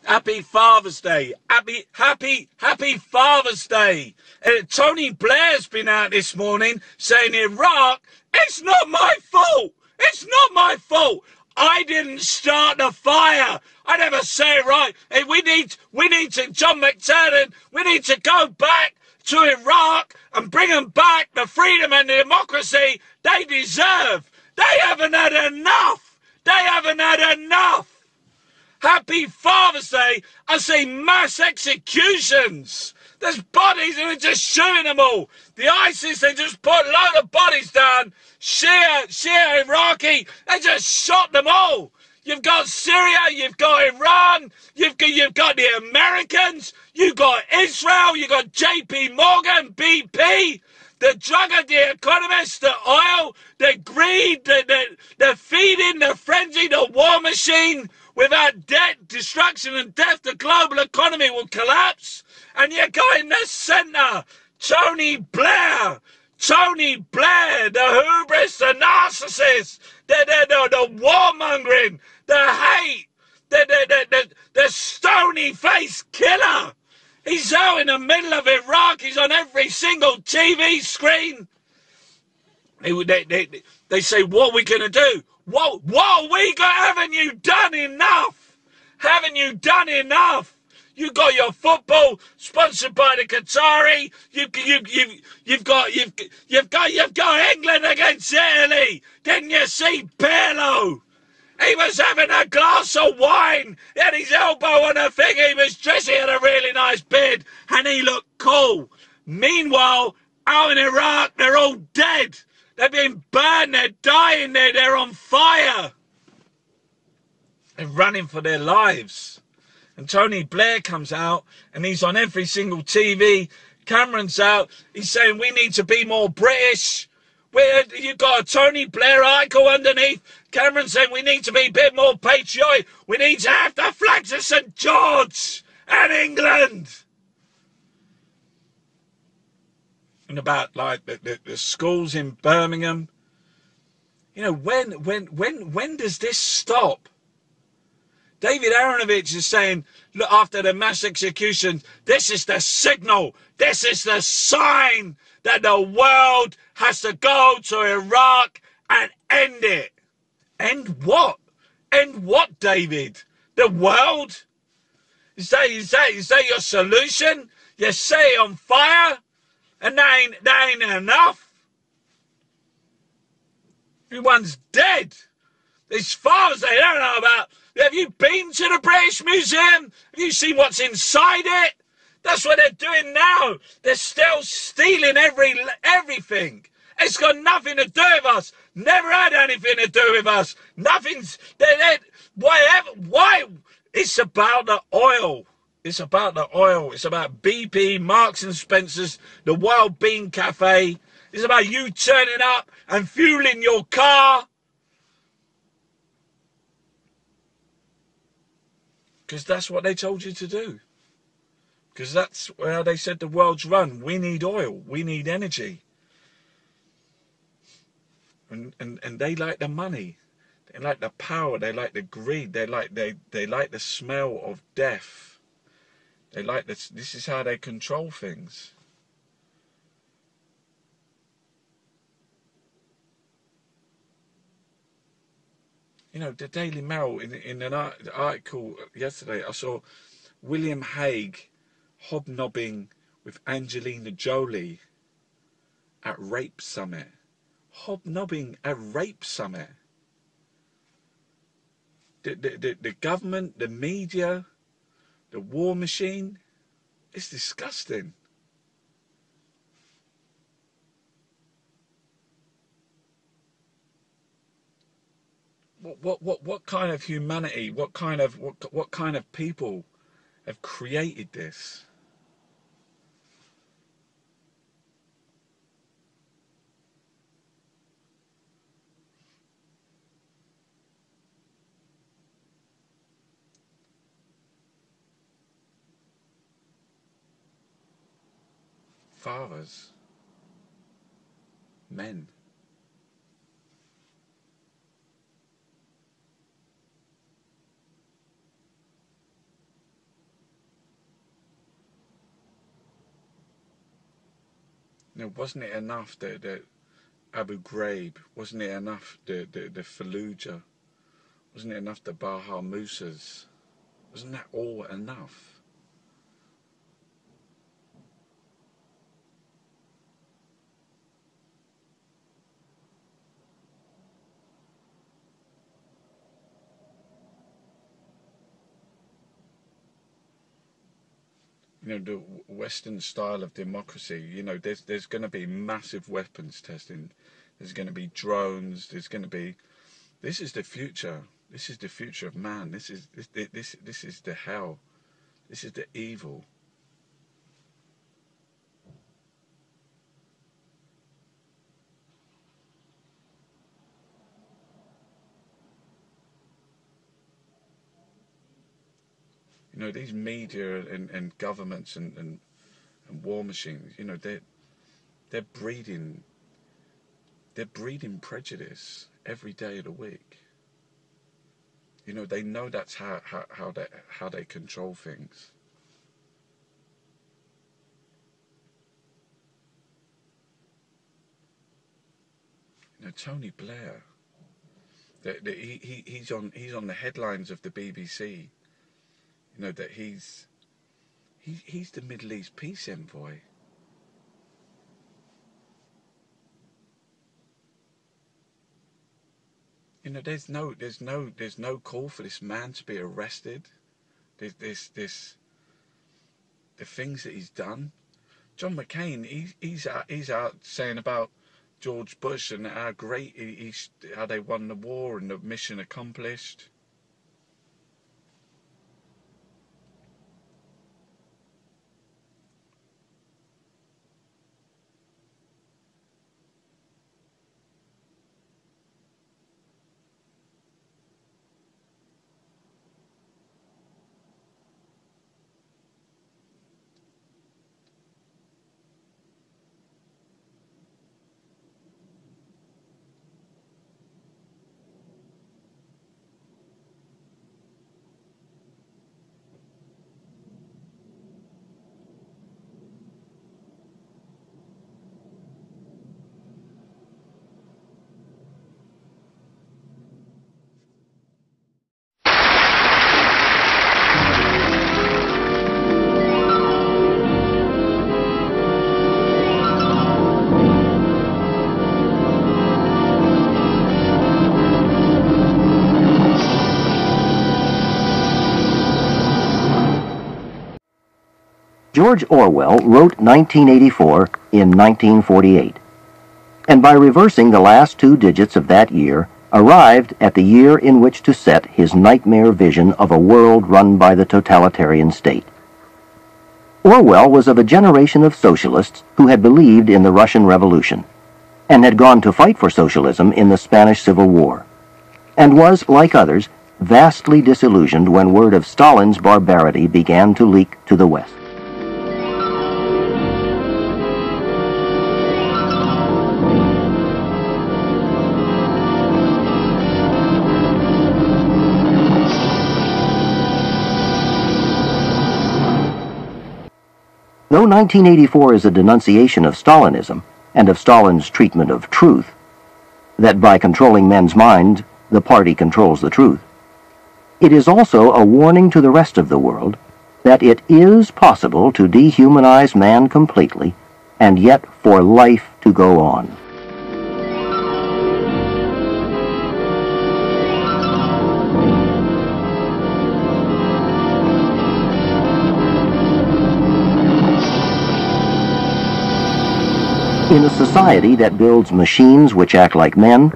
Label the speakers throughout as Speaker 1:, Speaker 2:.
Speaker 1: Happy Father's Day. Happy Father's Day. Tony Blair's been out this morning saying Iraq, it's not my fault. It's not my fault. I didn't start the fire. I never say it right. Hey, we need to, John McTernan, we need to go back to Iraq and bring them back the freedom and the democracy they deserve. They haven't had enough. They haven't had enough. Happy Father's Day. I say mass executions. There's bodies and they're just shooting them all. The ISIS, they just put a load of bodies down. Shia, Iraqi, they just shot them all. You've got Syria, you've got Iran, you've got the Americans, you've got Israel, you've got JP Morgan, BP, the drug of the economists, the oil, the greed, the feeding, the frenzy, the war machine. Without debt, destruction and death, the global economy will collapse. And you go in the centre, Tony Blair, the hubris, the narcissist, the warmongering, the hate, the stony-faced killer. He's out in the middle of Iraq. He's on every single TV screen. They say, what are we going to do? What are we going? Haven't you done enough? Haven't you done enough? You got your football sponsored by the Qatari. You've got England against Italy. Didn't you see Pirlo? He was having a glass of wine. He had his elbow on a thing. He was dressed. He had a really nice beard, and he looked cool. Meanwhile, out in Iraq, they're all dead. They're being burned, they're dying, they're on fire. They're running for their lives. And Tony Blair comes out and he's on every single TV. Cameron's out, he's saying we need to be more British. You've got a Tony Blair article underneath. Cameron saying we need to be a bit more patriotic. We need to have the flags of St. George and England. And about like the schools in Birmingham. You know, when does this stop? David Aronovich is saying, look, after the mass execution, this is the signal, this is the sign that the world has to go to Iraq and end it. End what? End what, David? The world? Is that your solution? You set it on fire? And that ain't enough. Everyone's dead. These fathers they don't know about. Have you been to the British Museum? Have you seen what's inside it? That's what they're doing now. They're still stealing everything. It's got nothing to do with us. Never had anything to do with us. Nothing's. Why? It's about the oil. It's about the oil. It's about BP, Marks and Spencer's, the Wild Bean Cafe. It's about you turning up and fueling your car. Because that's what they told you to do. Because that's how they said the world's run. We need oil. We need energy. And they like the money. They like the power. They like the greed. They like the smell of death. They like this. This is how they control things. You know, the Daily Mail, in an article yesterday, I saw William Hague hobnobbing with Angelina Jolie at Rape Summit. Hobnobbing at Rape Summit. The government, the media, the war machine, it's disgusting. What kind of humanity, what kind of people have created this? Fathers, men. You know, wasn't it enough that Abu Ghraib? Wasn't it enough the Fallujah? Wasn't it enough the Baha Musas? Wasn't that all enough? You know, the Western style of democracy, you know, there's going to be massive weapons testing. There's going to be drones. There's going to be... This is the future. This is the future of man. This is the hell. This is the evil. You know, these media and governments and war machines, you know, they're breeding prejudice every day of the week. You know, they know that's how they control things. You know, Tony Blair, he's on the headlines of the BBC. You know that he's the Middle East peace envoy. You know, there's no call for this man to be arrested. The things that he's done. John McCain, he's out saying about George Bush and how great how they won the war and the mission accomplished.
Speaker 2: George Orwell wrote 1984 in 1948, and by reversing the last two digits of that year, arrived at the year in which to set his nightmare vision of a world run by the totalitarian state. Orwell was of a generation of socialists who had believed in the Russian Revolution, and had gone to fight for socialism in the Spanish Civil War, and was, like others, vastly disillusioned when word of Stalin's barbarity began to leak to the West. Though 1984 is a denunciation of Stalinism and of Stalin's treatment of truth, that by controlling men's minds, the party controls the truth, it is also a warning to the rest of the world that it is possible to dehumanize man completely and yet for life to go on. In a society that builds machines which act like men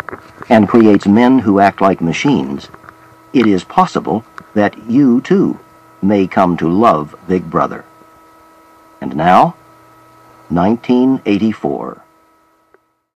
Speaker 2: and creates men who act like machines, it is possible that you, too, may come to love Big Brother. And now, 1984.